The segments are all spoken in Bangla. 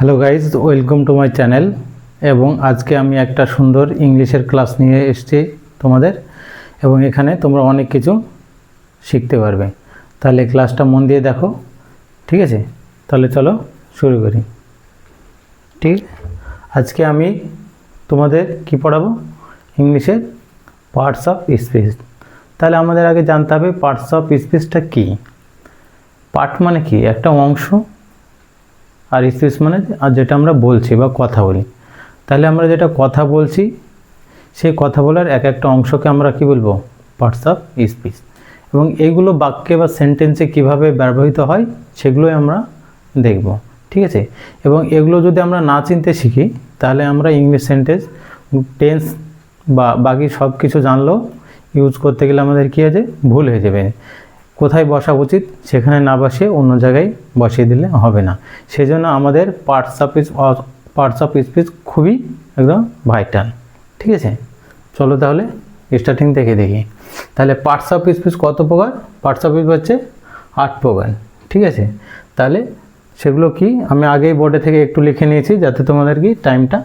Hello guys, welcome to my channel. এবং আজকে আমি একটা সুন্দর ইংলিশের ক্লাস নিয়ে এসেছি তোমাদের, এবং এখানে তোমরা অনেক কিছু শিখতে পারবে। তাহলে ক্লাসটা মন দিয়ে দেখো, ঠিক আছে? তাহলে চলো শুরু করি। ঠিক, আজকে আমি তোমাদের কি পড়াবো? ইংলিশের পার্টস অফ স্পিচ। তাহলে আমাদের আগে জানতে হবে পার্টস অফ স্পিচটা কী। পার্ট মানে কি? একটা অংশ, আর স্পিচ মানে আর যেটা আমরা বলছি বা কথা বলি। তাহলে আমরা যেটা কথা বলছি সেই কথা বলার এক একটা অংশকে আমরা কি বলবো? Parts of speech. এবং এইগুলো বাক্যে বা সেন্টেন্সে কিভাবে ব্যবহৃত হয় সেগুলোই আমরা দেখব, ঠিক আছে? এবং এগুলো যদি আমরা না চিনতে শিখি তাহলে আমরা ইংলিশ সেন্টেন্স, টেন্স বা বাকি সব কিছু জানলেও ইউজ করতে গেলে আমাদের কী আছে? ভুল হয়ে যাবে। কোথায় বসা উচিত সেখানে না বসে অন্য জায়গায় বসিয়ে দিলে হবে না। সেজন্য আমাদের পার্টস অফ স্পিচ খুবই একদম ভাইটাল, ঠিক আছে? চলো তাহলে স্টার্টিং থেকে দেখি। তাহলে পার্টস অফ স্পিচ কত প্রকার? পার্টস অফ স্পিচ হচ্ছে 8 প্রকার, ঠিক আছে? তাহলে সেগুলো কি আমি আগেই বোর্ডে থেকে একটু লিখে নিয়েছি যাতে তোমাদের কি টাইমটা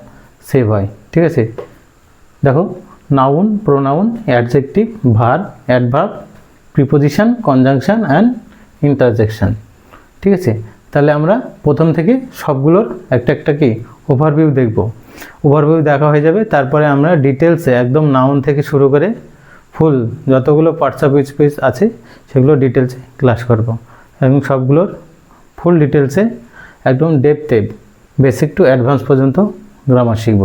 সেভ হয়, ঠিক আছে? দেখো, noun, pronoun, adjective, verb, adverb, preposition, conjunction and interjection, ঠিক আছে? তাহলে আমরা প্রথম থেকে সবগুলোর একটা একটা কি ওভারভিউ দেখব। ওভারভিউ দেখা হয়ে যাবে, তারপরে আমরা ডিটেলসে একদম নাউন থেকে শুরু করে ফুল যতগুলো পার্টস অফ স্পিচ আছে সেগুলো ডিটেলসে ক্লাস করব, এবং সবগুলোর ফুল ডিটেলসে একদম ডেপথে বেসিক টু অ্যাডভান্স পর্যন্ত গ্রামার শিখব,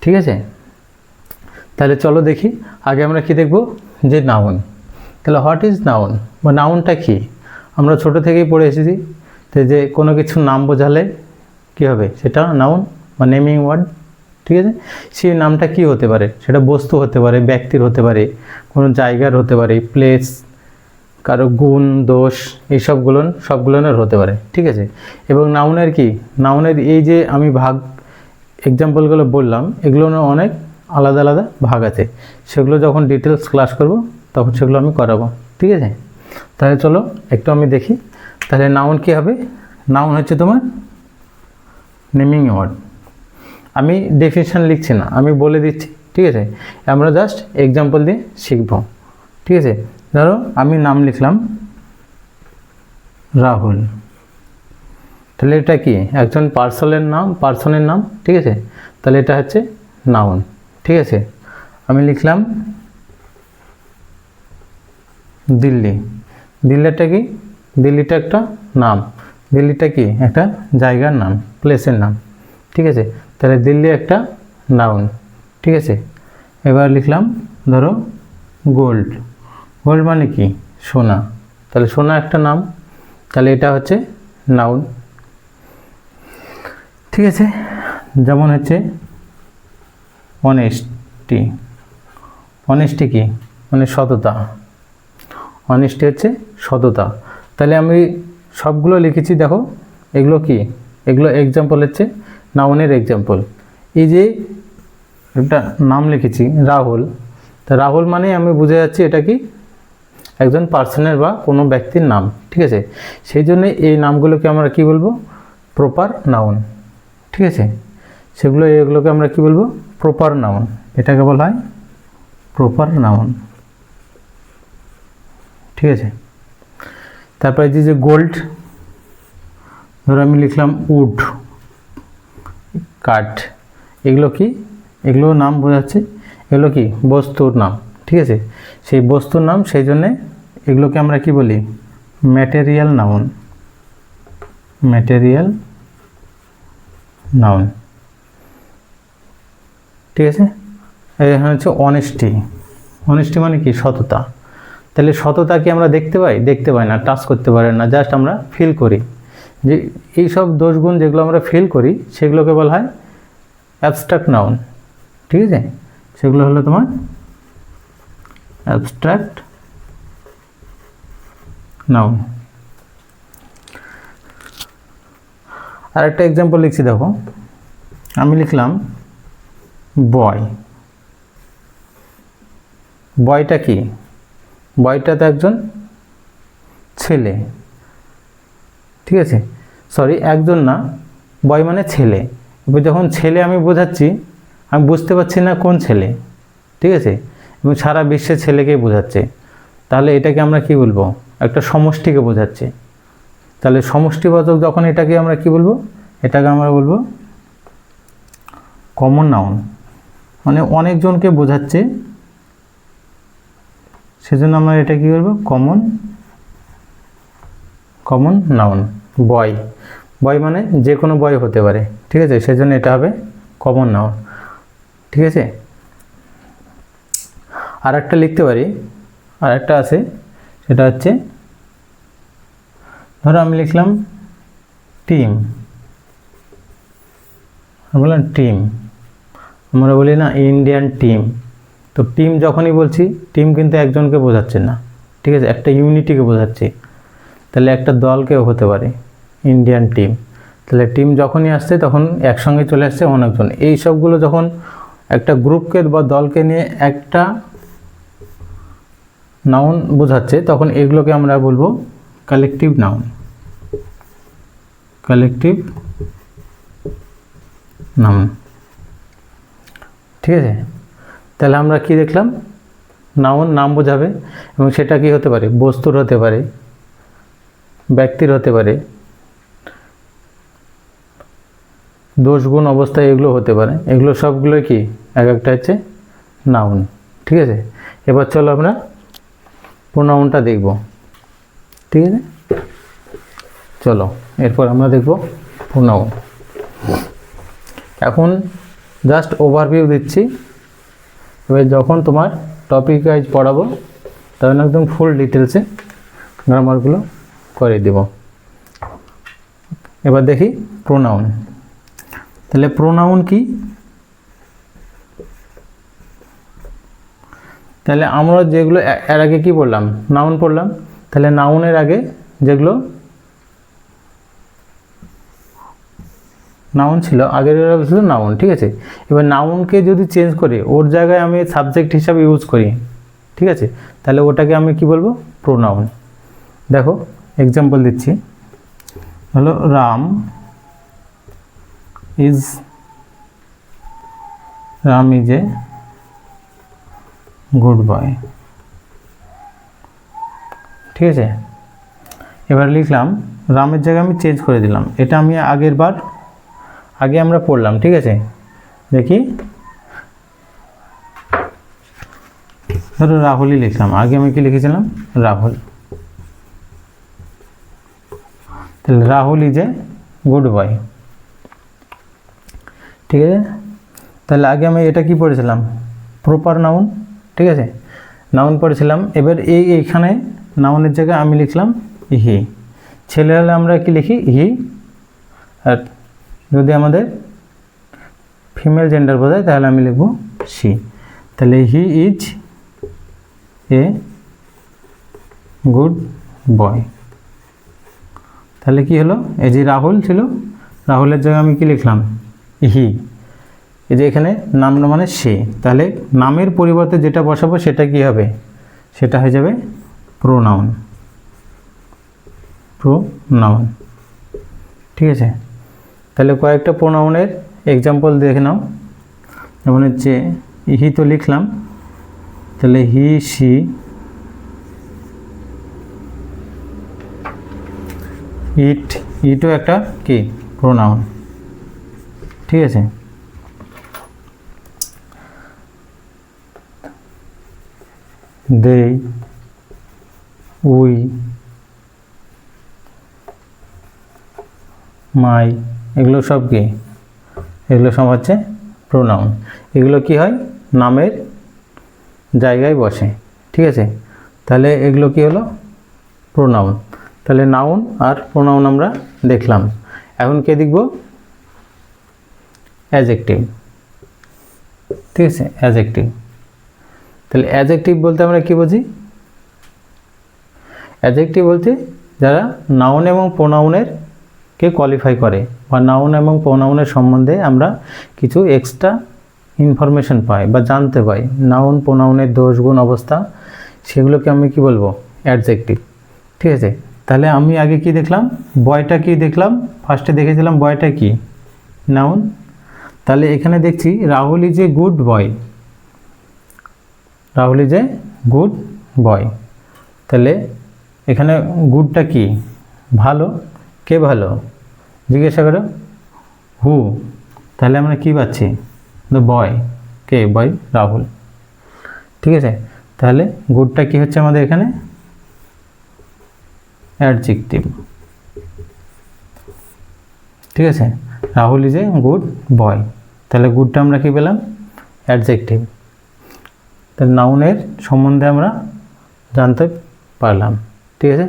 ঠিক আছে? তাহলে চলো দেখি। আগে আমরা কি দেখব? যে নাউন। তাহলে হোয়াট ইজ নাউন বা নাউনটা কি? আমরা ছোট থেকেই পড়ে এসেছি যে কোনো কিছুর নাম বোঝালে কী হবে? সেটা নাউন বা নেমিং ওয়ার্ড, ঠিক আছে? সেই নামটা কি হতে পারে? সেটা বস্তু হতে পারে, ব্যক্তির হতে পারে, কোনো জায়গার হতে পারে, প্লেস, কারো গুণ, দোষ, এই সবগুলোর হতে পারে, ঠিক আছে? এবং নাউনের কি? নাউনের এই যে আমি এক্সাম্পলগুলো বললাম, এগুলো অনেক আলাদা আলাদা ভাগ আছে। সেগুলো যখন ডিটেলস ক্লাস করব তখন সেগুলো আমি করাবো, ঠিক আছে? তাহলে চলো একটু আমি দেখি। তাহলে নাউন কী হবে? নাউন হচ্ছে তোমার নেমিং ওয়ার্ড। আমি ডেফিনিশন লিখছি না, আমি বলে দিচ্ছি, ঠিক আছে? আমরা জাস্ট এক্সাম্পল দিয়ে শিখব, ঠিক আছে? ধরো আমি নাম লিখলাম রাহুল। তাহলে এটা কি? একজন পার্সনের নাম, ঠিক আছে? তাহলে এটা হচ্ছে নাউন, ঠিক আছে? আমি লিখলাম দিল্লি। দিল্লিটা কি? দিল্লিটা একটা নাম। দিল্লিটা কি? একটা জায়গার নাম, প্লেসের নাম, ঠিক আছে? তাহলে দিল্লি একটা নাউন, ঠিক আছে? এবার লিখলাম ধরো গোল্ড। গোল্ড মানে কি? সোনা। তাহলে সোনা একটা নাম, তাহলে এটা হচ্ছে নাউন, ঠিক আছে? যেমন হচ্ছে অনেস্টি। অনেস্টি কি? মানে সততা। অনেস্টি হচ্ছে সততা। তাহলে আমি সবগুলো লিখেছি, দেখো এগুলো কি? এগুলো এক্সাম্পল হচ্ছে নাউনের এক্সাম্পল। এই যে একটা নাম লিখেছি রাহুল, তা রাহুল মানে আমি বুঝে যাচ্ছি এটা কি? একজন পার্সনের বা কোনো ব্যক্তির নাম, ঠিক আছে? সেই জন্য এই নামগুলোকে আমরা কি বলবো? প্রপার নাউন, ঠিক আছে? এগুলোকে আমরা কি বলবো? Proper noun. এটাকে বলা হয় প্রপার নাউন, ঠিক আছে? তারপরে যে গোল্ড, ধরো আমি লিখলাম উড, কাঠ। এগুলো কি? এগুলো নাম বোঝাচ্ছে। এগুলো কি? বস্তুর নাম, ঠিক আছে? সেই বস্তুর নাম, সেই জন্যে এগুলোকে আমরা কি বলি? Material noun. ম্যাটেরিয়াল নাউন, ঠিক আছে? এখানে হচ্ছে অনেস্টি। অনেস্টি মানে কি? সততা। তাহলে সততা কি আমরা দেখতে পাই? দেখতে পাই না, টাচ করতে পারি না, জাস্ট আমরা ফিল করি। যে এই সব দোষগুণ যেগুলো আমরা ফিল করি সেগুলোকে বলা হয় অ্যাবস্ট্রাক্ট নাউন, ঠিক আছে? সেগুলো হলো তোমার অ্যাবস্ট্রাক্ট নাউন। আর একটা এক্সাম্পল লিখছি, দেখো আমি লিখলাম বয়। বয়টা কি? বয়টা তো একজন ছেলে, ঠিক আছে? সরি, একজন না, বয় মানে ছেলে। এবার যখন ছেলে আমি বোঝাচ্ছি, আমি বুঝতে পারছি না কোন ছেলে, ঠিক আছে, এবং সারা বিশ্বের ছেলেকেই বোঝাচ্ছে, তাহলে এটাকে আমরা কি বলবো, একটা সমষ্টিকে বোঝাচ্ছে। তাহলে সমষ্টিবাচক যখন এটাকে আমরা কি বলবো, এটাকে আমরা বলবো কমন নাউন, মানে অনেকজনকে বোঝাচ্ছে, সেজন্য আমরা এটা কি বলবো, কমন নাউন। বয়, বয় মানে যে কোনো বয় হতে পারে, ঠিক আছে, সেজন্য এটা হবে কমন নাউন, ঠিক আছে। আর একটা লিখতে পারি, আর একটা আছে, সেটা হচ্ছে ধরো আমি লিখলাম টিম, বললাম টিম, আমরা বলি না ইন্ডিয়ান টিম, তো টিম যখনই বলছি, টিম কিন্তু একজনকে বোঝাচ্ছে না, ঠিক আছে, একটা ইউনিটিকে বোঝাচ্ছে, তাহলে একটা দলকেও হতে পারে ইন্ডিয়ান টিম। তাহলে টিম যখনই আসছে তখন একসঙ্গে চলে আসছে অনেকজন, এই সবগুলো যখন একটা গ্রুপকে বা দলকে নিয়ে একটা নাউন বোঝাচ্ছে, তখন এগুলোকে আমরা বলবো কালেকটিভ নাউন, কালেকটিভ নাউন, ঠিক আছে। তাহলে আমরা কি দেখলাম, নাউন নাম বোঝাবে, এবং সেটা কি হতে পারে, বস্তুর হতে পারে, ব্যক্তির হতে পারে, দোষ গুণ অবস্থা, এগুলো হতে পারে, এগুলো সবগুলো কি এক একটা হচ্ছে নাউন, ঠিক আছে। এবার চলো আমরা প্রোনাউনটা দেখব, ঠিক আছে, চলো এরপর আমরা দেখব প্রোনাউন। এখন জাস্ট ওভারভিউ দিচ্ছি, এবার যখন তোমার টপিক ওয়াইজ পড়াবো তখন একদম ফুল ডিটেলসে গ্রামারগুলো করে দেব। এবার দেখি প্রোনাউন। তাহলে প্রোনাউন কি, তাহলে আমরা যেগুলো এর আগে কি বললাম, নাউন পড়লাম, তাহলে নাউনের আগে যেগুলো নাউন ছিল, আগের ছিল নাউন, ঠিক আছে। এবার নাউনকে যদি চেঞ্জ করে ওর জায়গায় আমি সাবজেক্ট হিসাবে ইউজ করি, ঠিক আছে, তাহলে ওটাকে আমি কি বলবো, প্রোনাউন। দেখো এক্সাম্পল দিচ্ছি, হলো Ram is a good boy, ঠিক আছে। এবার লিখলাম, রামের জায়গায় আমি চেঞ্জ করে দিলাম, এটা আমি আগে আমরা পড়লাম, ঠিক আছে। দেখি, ধরো রাহুলই লিখলাম, আগে আমি কি লিখেছিলাম, রাহুল, তাহলে Rahul is a good boy, ঠিক আছে। তাহলে আগে আমি এটা কি পড়েছিলাম, প্রপার নাউন, ঠিক আছে, নাউন পড়েছিলাম। এবার এইখানে নাউনের জায়গায় আমি লিখলাম হি, ছেলে হলে আমরা কি লিখি হি, আর যদি আমাদের ফিমেল জেন্ডার বোঝায় তাহলে আমি লিখব সি। তাহলে he is a good boy, তাহলে কি হলো, এই যে রাহুল ছিল, রাহুলের জায়গায় আমি কি লিখলাম হি, এই যে এখানে নাম মানে সে, তাহলে নামের পরিবর্তে যেটা বসাবো সেটা কি হবে, সেটা হয়ে যাবে প্রোনাউন, ঠিক আছে। তাহলে কয়েকটা প্রোনাউনের এক্সাম্পল দেখে নাও, যেমন হচ্ছে হি তো লিখলাম, তাহলে হি সি, ইটও একটা কি প্রোনাউন, ঠিক আছে। দে, উই, মাই, এগুলো সব কি, এগুলো সব হচ্ছে প্রোনাউন। এগুলো কি হয়, নামের জায়গায় বসে, ঠিক আছে। তাহলে এগুলো কি হলো, প্রোনাউন। তাহলে নাউন আর প্রোনাউন আমরা দেখলাম। এখন কে দেখব, অ্যাডজেক্টিভ, ঠিক আছে, অ্যাডজেক্টিভ। তাহলে অ্যাডজেক্টিভ বলতে আমরা কি বুঝি, অ্যাডজেক্টিভ বলতে যারা নাউন এবং প্রোনাউনের কে কোয়ালিফাই করে, বা নাউন এবং প্রোনাউনের সম্বন্ধে আমরা কিছু এক্সট্রা ইনফরমেশন পাই বা জানতে পাই, নাউন প্রোনাউনের দোষ গুণ অবস্থা, সেগুলোকে আমি কি বলবো, অ্যাডজেক্টিভ, ঠিক আছে। তাহলে আমি আগে কি দেখলাম, বয়টা কি দেখলাম, ফার্স্টে দেখেছিলাম বয়টা কি নাউন। তাহলে এখানে দেখছি Rahul is a good boy, Rahul is a good boy. তাহলে এখানে গুডটা কি? ভালো। কে ভালো? জিজ্ঞাসা করো, হু। তাহলে আমরা কি পাচ্ছি? The boy. কে? বয় রাহুল। ঠিক আছে, তাহলে গুডটা কি হচ্ছে আমাদের এখানে? অ্যাডজেক্টিভ। ঠিক আছে, Rahul is a good boy, তাহলে গুডটা আমরা কি পেলাম? অ্যাডজেক্টিভ। তাহলে নাউনের সম্বন্ধে আমরা জানতে পারলাম। ঠিক আছে,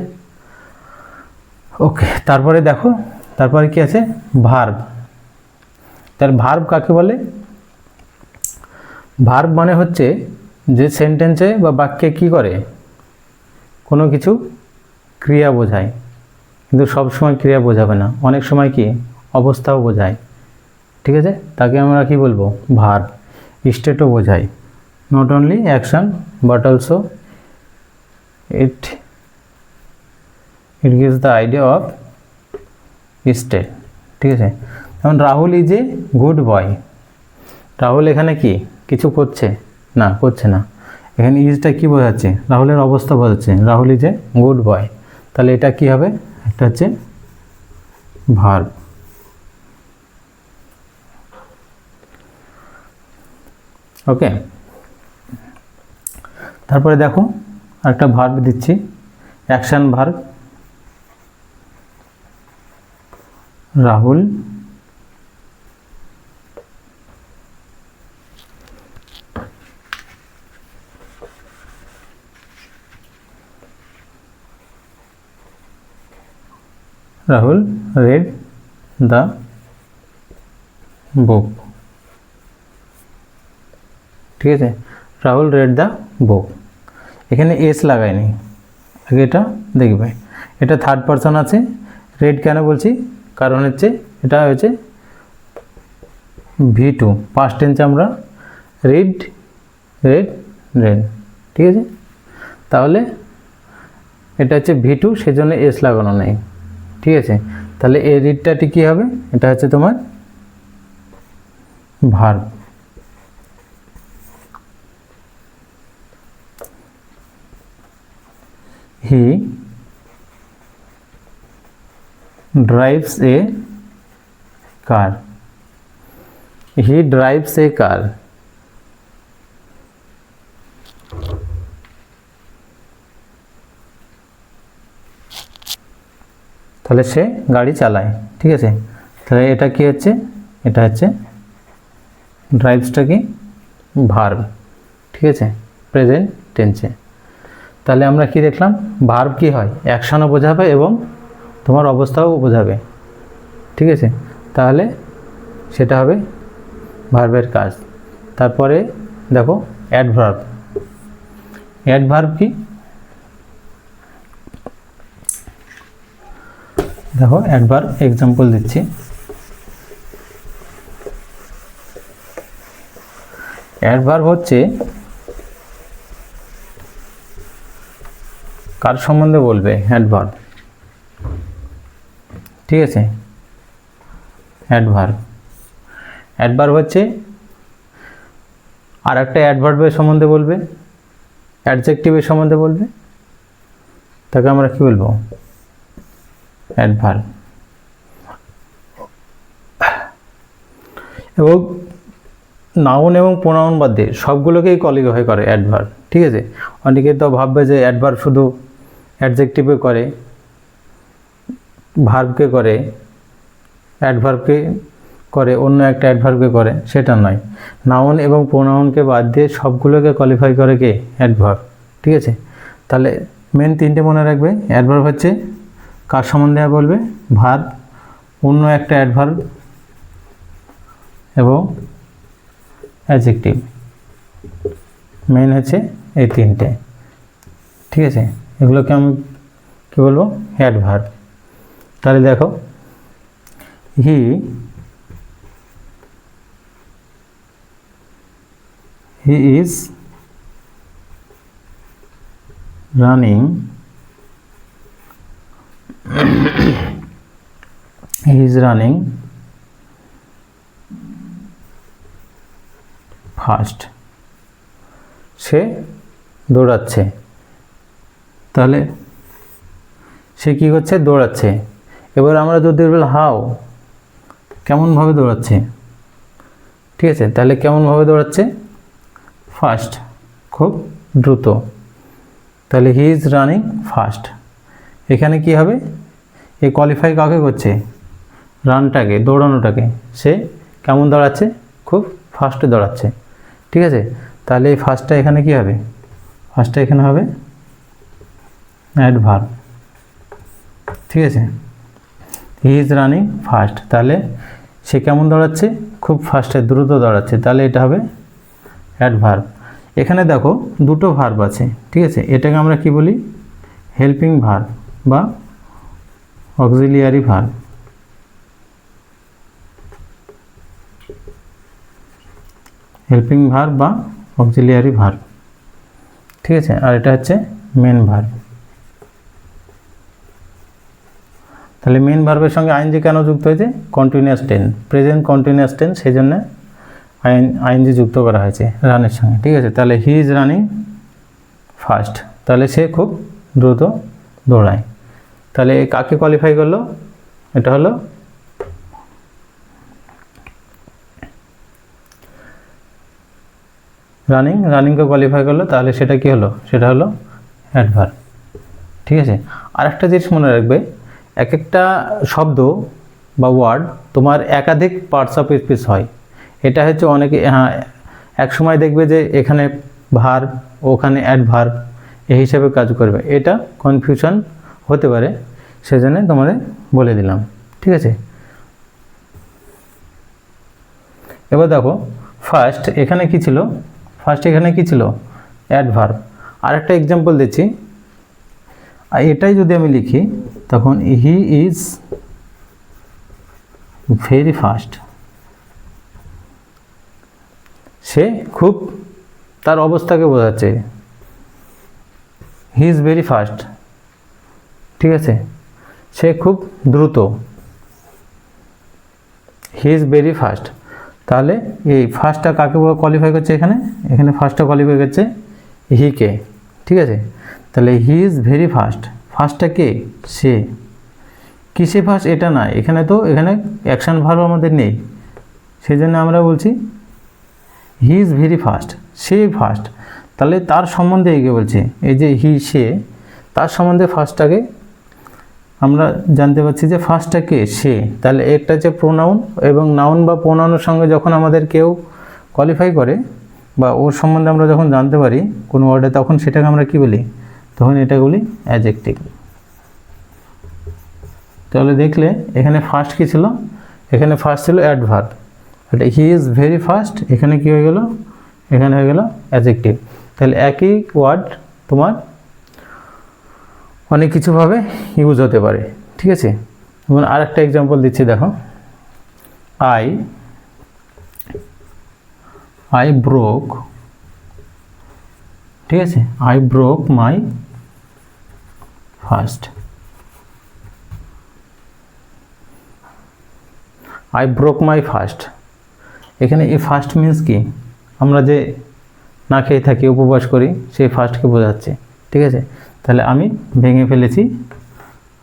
ওকে। তারপরে দেখো, তারপরে কি আছে? ভার্ব। তাহলে ভার্ব কাকে বলে? ভার্ব মানে হচ্ছে যে সেন্টেন্সে বা বাক্যে কি করে? কোনো কিছু ক্রিয়া বোঝায়, কিন্তু সব সময় ক্রিয়া বোঝাবে না, অনেক সময় কি অবস্থাও বোঝায়। ঠিক আছে, তাকে আমরা কি বলবো? ভার্ব। স্টেটও বোঝায়, not only action but also it gives the idea of state. ঠিক আছে, যেমন Rahul is a good boy. Rahul এখানে কি কিছু করছে? না, করছে না। এখানে ইজটা কি বোঝাচ্ছে? রাহুলের অবস্থা বোঝাচ্ছে। Rahul is a good boy, তাহলে এটা কি হবে? এটা হচ্ছে ভার্ব। ওকে, তারপরে দেখো আরেকটা ভার্ব দিচ্ছি, action verb. Rahul Rahul read the book। ঠিক আছে, রাহুল read the book। এখানে এস লাগায়নি, আগে এটা দেখবে। এটা থার্ড পারসন আছে। রেড কেন বলছি? কারণ হচ্ছে এটা হচ্ছে V2, পাস্ট টেন্সে আমরা রিড, রেড, রেড। ঠিক আছে, তাহলে এটা হচ্ছে V2, সেজন্য এস লাগানো নেই। ঠিক আছে, তাহলে এই রিডটাটি কী হবে? এটা হচ্ছে তোমার verb. He drives a car। he drives a car। তাহলে সে গাড়ি চালায়। ঠিক আছে, তাহলে এটা কি হচ্ছে? এটা হচ্ছে ড্রাইভসটা কি? ভার্ব। ঠিক আছে, প্রেজেন্ট টেন্সে। তাহলে আমরা কি দেখলাম? ভার্ব কি হয়? অ্যাকশনও বোঝাবে এবং তোমার অবস্থাও বোঝাবে। ঠিক আছে, তাহলে সেটা হবে ভার্বের কাজ। তারপরে দেখো অ্যাডভার্ব। অ্যাডভার্ব কি? দেখো অ্যাডভার্ব এক্সাম্পল দিচ্ছি। অ্যাডভার্ব হচ্ছে কার সম্বন্ধে বলবে? অ্যাডভার্ব। ঠিক আছে, অ্যাডভার্ব। অ্যাডভার্ব হচ্ছে আর একটা অ্যাডভার্বের সম্বন্ধে বলবে, অ্যাডজেক্টিভের সম্বন্ধে বলবে, তাকে আমরা কি বলবো? অ্যাডভার্ব। এবং নাউন এবং প্রোনাউন বাদ দিয়ে সবগুলোকেই কোয়ালিফাই করে অ্যাডভার্ব। ঠিক আছে, অনেকে তো ভাববে যে অ্যাডভার্ব শুধু অ্যাডজেক্টিভে করে, ভার্বকে করে, অ্যাডভার্বকে করে, অন্য একটা অ্যাডভার্বকে করে, সেটা নয়। নাউন এবং প্রোনাউনকে বাদ দিয়ে সবগুলোকে কোয়ালিফাই করে কে? অ্যাডভার্ব। ঠিক আছে, তাহলে মেন তিনটে মনে রাখবে। অ্যাডভার্ব হচ্ছে কার সম্বন্ধে বলবে? ভার্ব, অন্য একটা অ্যাডভার্ব এবং অ্যাডজেক্টিভ। মেন হচ্ছে এই তিনটে। ঠিক আছে, এগুলোকে আমি কী বলবো? অ্যাডভার্ব। তাহলে দেখো, he is running he is running fast, সে দৌড়াচ্ছে। তাহলে সে কী করছে? দৌড়াচ্ছে। এবার আমরা যদি বলি হাউ, কেমনভাবে দৌড়াচ্ছে, ঠিক আছে? তাহলে কেমনভাবে দৌড়াচ্ছে? ফাস্ট, খুব দ্রুত। তাহলে হি ইজ রানিং ফাস্ট। এখানে কি হবে? এই কোয়ালিফাই কাকে করছে? রানটাকে, দৌড়ানোটাকে। সে কেমন দৌড়াচ্ছে? খুব ফাস্টে দৌড়াচ্ছে, ঠিক আছে? তাহলে এই ফাস্টটা এখানে কি হবে? ফাস্টটা এখানে হবে অ্যাডভার্ব, ঠিক আছে? হি ইজ রানিং ফাস্ট, তাহলে সে কেমন দৌড়াচ্ছে? খুব ফাস্টে, দ্রুত দৌড়াচ্ছে, তাহলে এটা হবে অ্যাডভার্ব। এখানে দেখো দুটো ভার্ব আছে, ঠিক আছে? এটাকে আমরা কি বলি? হেল্পিং ভার্ব বা অক্সিলিয়ারি ভার্ব। হেল্পিং ভার্ব বা অক্সিলিয়ারি ভার্ব, ঠিক আছে? আর এটা হচ্ছে মেন ভার্ব। তাহলে মেন ভার্বের সঙ্গে আইএনজি কেন যুক্ত হয়েছে? Continuous tense, present continuous tense, সেই জন্য আইএনজি যুক্ত করা হয়েছে রানের সঙ্গে, ঠিক আছে? তাহলে হি ইজ রানিং ফাস্ট, তাহলে সে খুব দ্রুত দৌড়ায়। তাহলে কাকে কোয়ালিফাই করলো? এটা হলো রানিংকে কোয়ালিফাই করলো, তাহলে সেটা কি হলো? সেটা হলো অ্যাডভার্ব, ঠিক আছে? আর একটা জিনিস মনে রাখবে, এক একটা শব্দ বা ওয়ার্ড তোমার একাধিক পার্টস অফ স্পিচ হয়। এটা হচ্ছে অনেকে, হ্যাঁ, এক সময় দেখবে যে এখানে ভার্ব, ওখানে অ্যাডভার্ব, এই হিসাবে কাজ করবে। এটা কনফিউশন হতে পারে, সেজন্য তোমাদের বলে দিলাম, ঠিক আছে? এবার দেখো ফার্স্ট এখানে কি ছিল? ফার্স্ট এখানে কি ছিল? অ্যাডভার্ব। আর একটা এক্সাম্পল দিচ্ছি, এটাই যদি আমি লিখি তখন হি ইজ ভেরি ফাস্ট, সে খুব, তার অবস্থাকে বোঝাচ্ছে। হি ইজ ভেরি ফাস্ট, ঠিক আছে? সে খুব দ্রুত, হি ইজ ভেরি ফাস্ট। তাহলে এই ফার্স্টটা কাকে কোয়ালিফাই করছে? এখানে এখানে ফার্স্টটা কোয়ালিফাই করছে হিকে, ঠিক আছে? তাহলে হি ইজ ভেরি ফাস্ট, ফার্স্টটা কে? সে। কিসে ফার্স্ট? এটা না, এখানে তো এখানে অ্যাকশন ভার্ব আমাদের নেই, সেই জন্য আমরা বলছি he is very fast, say first. তাহলে তার সম্বন্ধে এগিয়ে বলছে, এই যে হি, সে, তার সম্বন্ধে ফার্স্টটাকে আমরা জানতে পারছি যে ফার্স্টটা কে? সে। তাহলে একটা হচ্ছে প্রোনাউন, এবং নাউন বা প্রোনাউনের সঙ্গে যখন আমাদের কেউ কোয়ালিফাই করে বা ওর সম্বন্ধে আমরা যখন জানতে পারি কোনো ওয়ার্ডে, তখন সেটাকে আমরা কি বলি? তখন এটা বলি অ্যাডজেক্টিভ। তাহলে দেখলে এখানে ফার্স্ট কী ছিল? এখানে ফার্স্ট ছিল অ্যাডভার্ব। এটা হি ইজ ভেরি ফাস্ট, এখানে কি হয়ে গেল? এখানে হয়ে গেল অ্যাডজেক্টিভ। তাহলে একই ওয়ার্ড তোমার অনেক কিছুভাবে ইউজ হতে পারে, ঠিক আছে? এবং আর একটা এক্সাম্পল দিচ্ছি, দেখো আই ব্রোক, ঠিক আছে? I broke my fast, I broke my fast. এখানে এই ফাস্ট মিন্স কি? আমরা যে না খেয়ে থাকি, উপবাস করি, সেই ফাস্টকে বোঝাচ্ছে, ঠিক আছে? তাহলে আমি ভেঙে ফেলেছি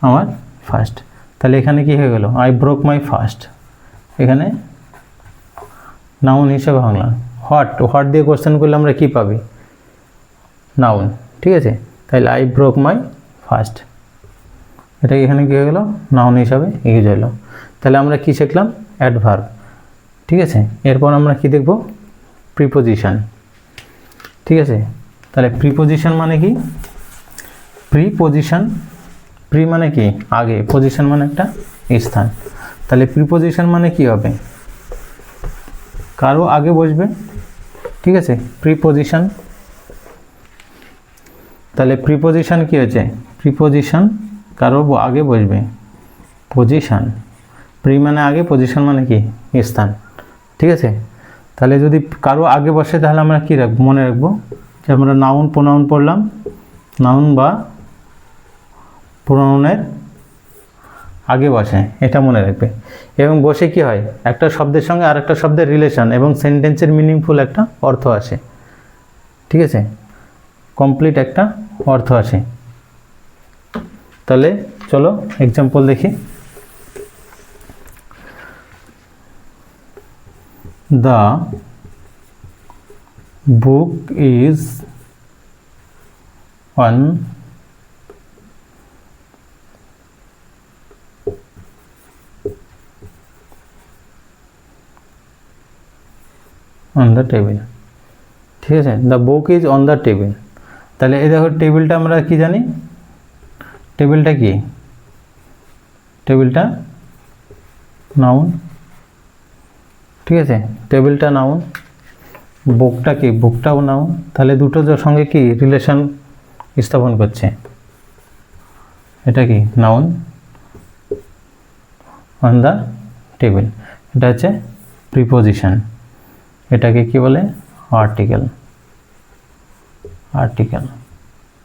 আমার ফাস্ট। তাহলে এখানে কি হয়ে গেল? আই ব্রোক মাই ফাস্ট, এখানে নাউন হিসেবে ভাঙলাম। হোয়াট দিয়ে কোশ্চেন করলে আমরা কি পাবি? নাউন, ঠিক আছে? তাহলে আই ব্রোক মাই ফাস্ট, এটা এখানে কী হয়ে গেল? নাউন হিসাবে ইউজ হলো। তাহলে আমরা কি শিখলাম? অ্যাডভার্ব, ঠিক আছে? এরপর আমরা কি দেখব? প্রিপোজিশন, ঠিক আছে? তাহলে প্রিপোজিশন মানে কি? প্রিপোজিশন, প্রি মানে কি? আগে, পজিশন মানে একটা স্থান। তাহলে প্রিপোজিশন মানে কি হবে? কারো আগে বসবে, ঠিক আছে? প্রিপোজিশন। তাহলে প্রিপোজিশন কি হচ্ছে? প্রিপোজিশন কারো আগে বসবে, পজিশন। প্রি মানে আগে, পজিশন মানে কি? স্থান, ঠিক আছে? তাহলে যদি কারো আগে বসে তাহলে আমরা কি রাখবো? মনে রাখবো যে আমরা নাউন প্রোনাউন পড়লাম, নাউন বা প্রোনাউনের আগে বসে, এটা মনে রাখবে। এবং বসে কি হয়, একটা শব্দের সঙ্গে আরেকটা শব্দের রিলেশন এবং সেন্টেন্সের মিনিংফুল একটা অর্থ আসে, ঠিক আছে, কমপ্লিট একটা অর্থ আসে। তাহলে চলো এক্সাম্পল দেখি। The book is on the table, ঠিক আছে, the book is on the table. তাহলে এই দেখো টেবিলটা আমরা কি জানি, টেবিলটা কি, টেবিলটা নাউন, ঠিক আছে, টেবিলটা নাউন, বুকটা কি, বুকটাও নাউন। তাহলে দুটোর সঙ্গে কি রিলেশন স্থাপন করছে, এটা কি নাউন অন দ্য টেবিল, এটা হচ্ছে প্রিপোজিশন, এটাকে কি বলে আর্টিকেল, আর্টিকেল,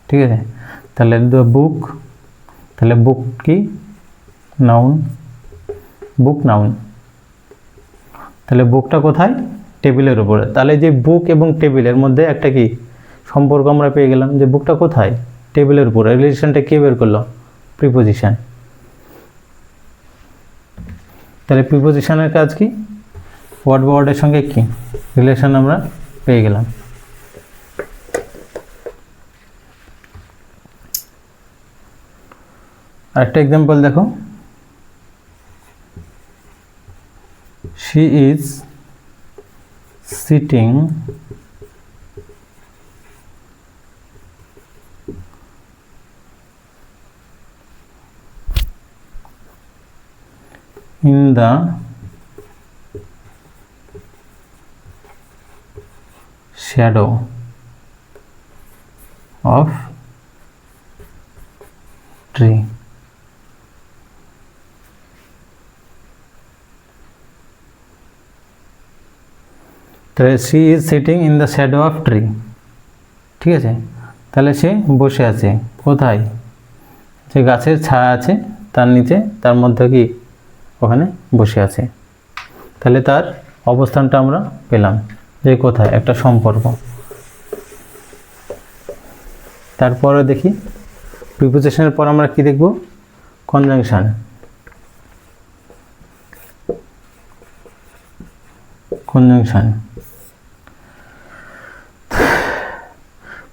ঠিক আছে। তাহলে দ্য বুক, তাহলে বুক কি নাউন, বুক নাউন, তাহলে বুকটা কোথায়, টেবিলের উপরে। তাহলে যে বুক এবং টেবিলের মধ্যে একটা কি সম্পর্ক আমরা পেয়ে গেলাম, যে বুকটা কোথায়, টেবিলের উপরে। রিলেশনটা কে বের করলো, প্রিপোজিশন। তাহলে প্রিপোজিশনের কাজ কি, ওয়ার্ড বা ওয়ার্ডের সঙ্গে কি রিলেশন আমরা পেয়ে গেলাম। আরেকটা এক্সাম্পল দেখো, she is sitting in the shadow of tree, তাহলে she is sitting in the shadow of tree, ঠিক আছে। তাহলে সে বসে আছে কোথায়, যে গাছের ছায়া আছে তার নিচে, তার মধ্যে কি ওখানে বসে আছে। তাহলে তার অবস্থানটা আমরা পেলাম যে কোথায়, একটা সম্পর্ক। তারপরে দেখি প্রিপোজিশনের পর আমরা কি দেখব, কনজাংশন। কনজাংশন,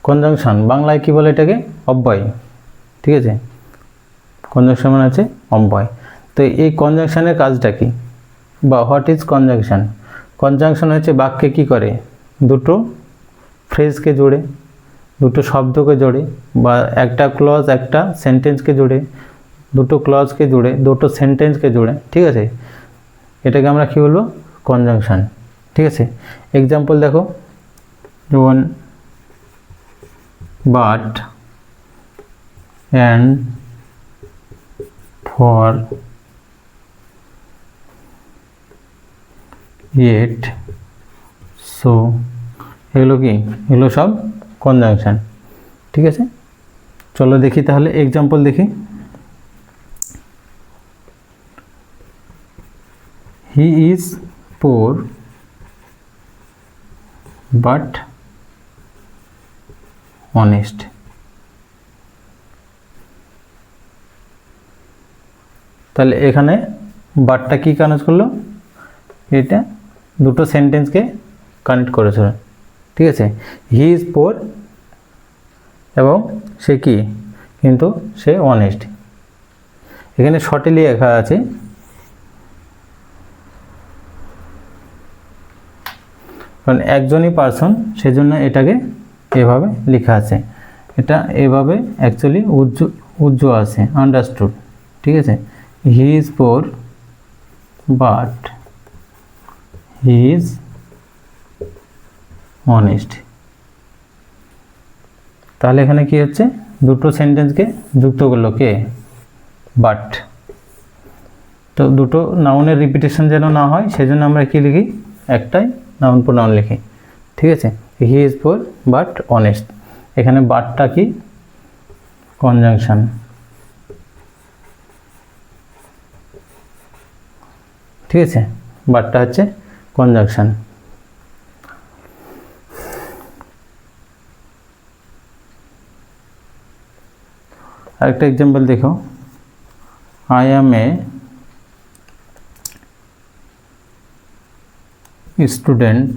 কনজাংশন বাংলায় কি বলে এটাকে, অব্যয়, ঠিক আছে। কনজাংশন মানে আছে অব্যয়। তো এই কনজাংশনের কাজটা কি, বা হোয়াট ইজ কনজাংশন। কনজাংশন হচ্ছে বাক্যে কি করে, দুটো ফ্রেজকে জোড়ে, দুটো শব্দকে জোড়ে, বা একটা ক্লজ একটা সেন্টেন্সকে জোড়ে, দুটো ক্লজকে জোড়ে, দুটো সেন্টেন্সকে জোড়ে, ঠিক আছে। এটাকে আমরা কি বলবো, কনজাংশন, ঠিক আছে। এক্সাম্পল দেখো, যেমন but and for yet so, এগুলো কি, এগুলো সব কনজাংশন, ঠিক আছে। চলো দেখি তাহলে এক্সাম্পল দেখি। he is poor but honest, তাহলে এখানে বাটটা কি কানেক্ট করলো, এটা দুটো সেন্টেন্সকে কানেক্ট করেছে, ঠিক আছে। হি ইজ পোর এবং সে কি, কিন্তু সে অনেস্ট। এখানে শর্টলি লেখা আছে, কারণ একজনই পার্সন, সেজন্য এটাকে এভাবে লেখা আছে। এটা এভাবে অ্যাকচুয়ালি উজ্জ্ব আছে, আন্ডারস্টুড, ঠিক আছে। He is poor but he is honest. তাহলে এখানে কি হচ্ছে, দুটো সেন্টেন্সকে যুক্ত করলো কে, বাট। তো দুটো নাউনের রিপিটেশন যেন না হয়, সেজন্য আমরা কি লিখি, একটাই নাউন প্রোনাউন লিখি, ঠিক আছে। He is poor but honest, এখানে বাটটা কি, কনজাংশন, ঠিক আছে, বারটা হচ্ছে কনজাংশন। আরেকটা এক্সাম্পল দেখো, I am a student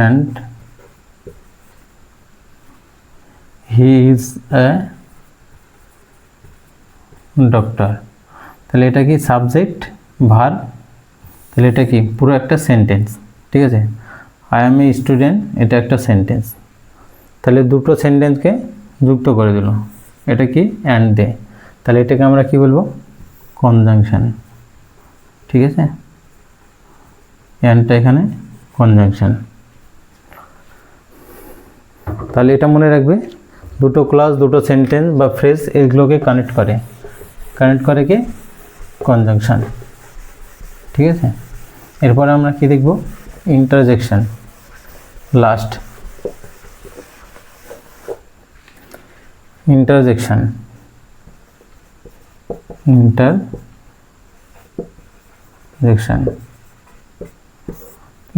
and he is a doctor। তাহলে এটা কি সাবজেক্ট ভার্ব, তাহলে এটা কি পুরো একটা সেন্টেন্স। ঠিক আছে, আই এম এ স্টুডেন্ট, এটা একটা সেন্টেন্স। তাহলে দুটো সেন্টেন্সকে যুক্ত করে দিল, এটা কি অ্যান্ড দে, তাহলে এটাকে আমরা কি বলবো, কনজাংশন। ঠিক আছে, অ্যান্ডটা এখানে কনজাংশন। তাহলে এটা মনে রাখবে, দুটো ক্লাস, দুটো সেন্টেন্স বা ফ্রেজ এগুলোকে কানেক্ট করে কি কনজাংশন। ঠিক আছে, এরপরে আমরা কি দেখব, ইন্টারজেকশন। লাস্ট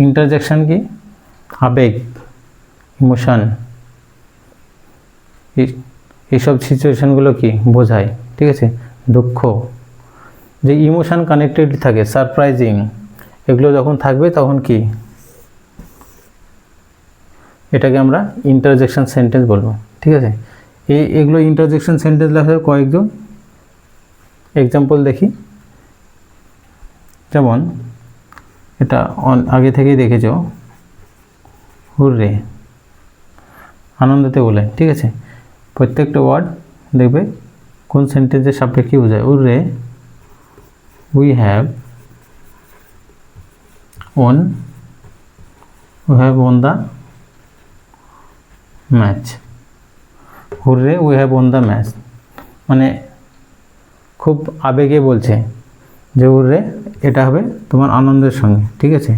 ইন্টারজেকশন কি আবেগ, ইমোশন, এইসব সিচুয়েশনগুলো কি বোঝায়। ঠিক আছে, দুঃখ, যে ইমোশন কানেক্টেড থাকে, সারপ্রাইজিং, এগুলো যখন থাকবে তখন কি এটাকে আমরা ইন্টারজেকশন সেন্টেন্স বলবো। ঠিক আছে, এগুলো ইন্টারজেকশন সেন্টেন্স লেখার কয়েকজন এক্সাম্পল দেখি। যেমন এটা আগে থেকেই দেখেছো, হুররে, আনন্দতে বলে। ঠিক আছে, প্রত্যেকটা ওয়ার্ড দেখবে কোন সেন্টেন্সের সাপেক্ষে বোঝায়। Hurray, we have won the match. Hurray, we have won the match, মানে খুব আবেগে বলছে যে হুররে, এটা হবে তোমার আনন্দের সঙ্গে। ঠিক আছে,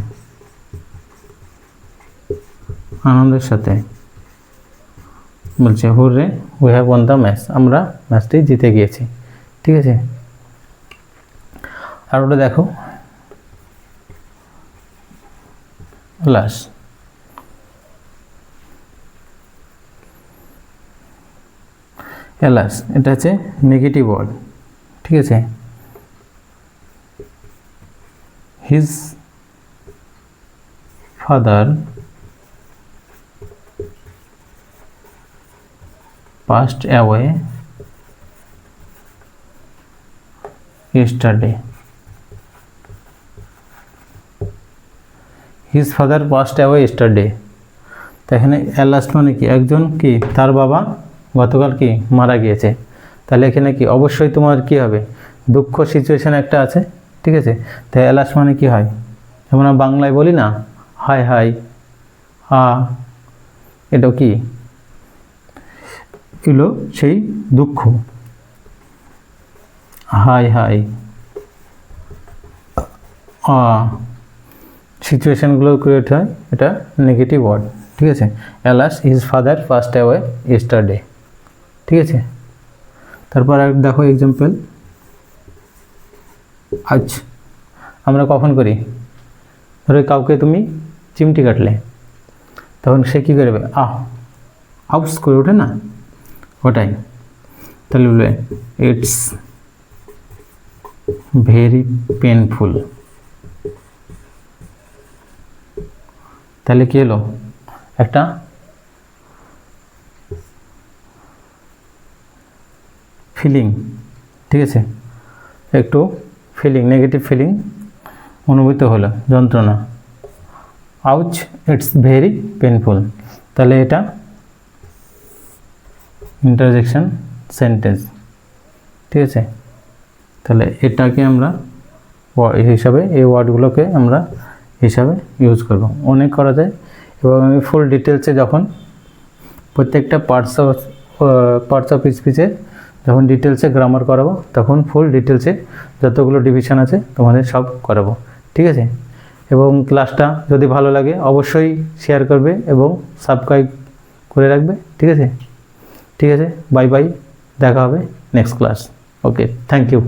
আনন্দের সাথে বলছে, hurray we have won the match, আমরা ম্যাচটি জিতে গিয়েছি। ঠিক আছে, আর ওটা দেখো, লাস্ট এলাস, এটা হচ্ছে নেগেটিভ ওয়ার্ড। ঠিক আছে, his father passed away yesterday। his father passed away yesterday। তো এখানে লাস্ট মানে কি, একজন কি তার বাবা গতকাল কি মারা গিয়েছে। তাহলে এখানে কি অবশ্যই তোমার কি হবে, দুঃখ সিচুয়েশন একটা আছে। ঠিক আছে, তাই লাস্ট মানে কি হয়, যেমন আমরা বাংলায় বলি না, হাই হাই হা, এটাও কি এগুলো সেই দুঃখ, হাই হাই সিচুয়েশনগুলো ক্রিয়েট হয়, এটা নেগেটিভ ওয়ার্ড। ঠিক আছে, alas his father passed away yesterday. ঠিক আছে, তারপর আর দেখো এক্সাম্পল, আজ আমরা কখন করি, ধরো কাউকে তুমি চিমটি কাটলে, তখন সে কী করবে, আউটস করে ওঠে না, ওটাই। তাহলে বলবে ইটস ভেরি পেনফুল। তাহলে কি হলো, একটা ফিলিং। ঠিক আছে, একটু ফিলিং, নেগেটিভ ফিলিং অনুভূত হলো, যন্ত্রণা। আউচ, ইটস ভেরি পেনফুল, তাহলে এটা ইন্টারজেকশন সেন্টেন্স। ঠিক আছে, তাহলে এটাকে আমরা হিসাবে, এই ওয়ার্ডগুলোকে আমরা হিসাবে ইউজ করব, অনেক করা যায়। এবং আমি ফুল ডিটেলসে যখন প্রত্যেকটা পার্টস অফ স্পিচে যখন ডিটেলসে গ্রামার করাবো, তখন ফুল ডিটেলসে যতগুলো ডিভিশন আছে তোমাদের সব করাবো। ঠিক আছে, এবং ক্লাসটা যদি ভালো লাগে অবশ্যই শেয়ার করবে এবং সাবস্ক্রাইব করে রাখবে। ঠিক আছে, বাই বাই, দেখা হবে next class. Okay, thank you.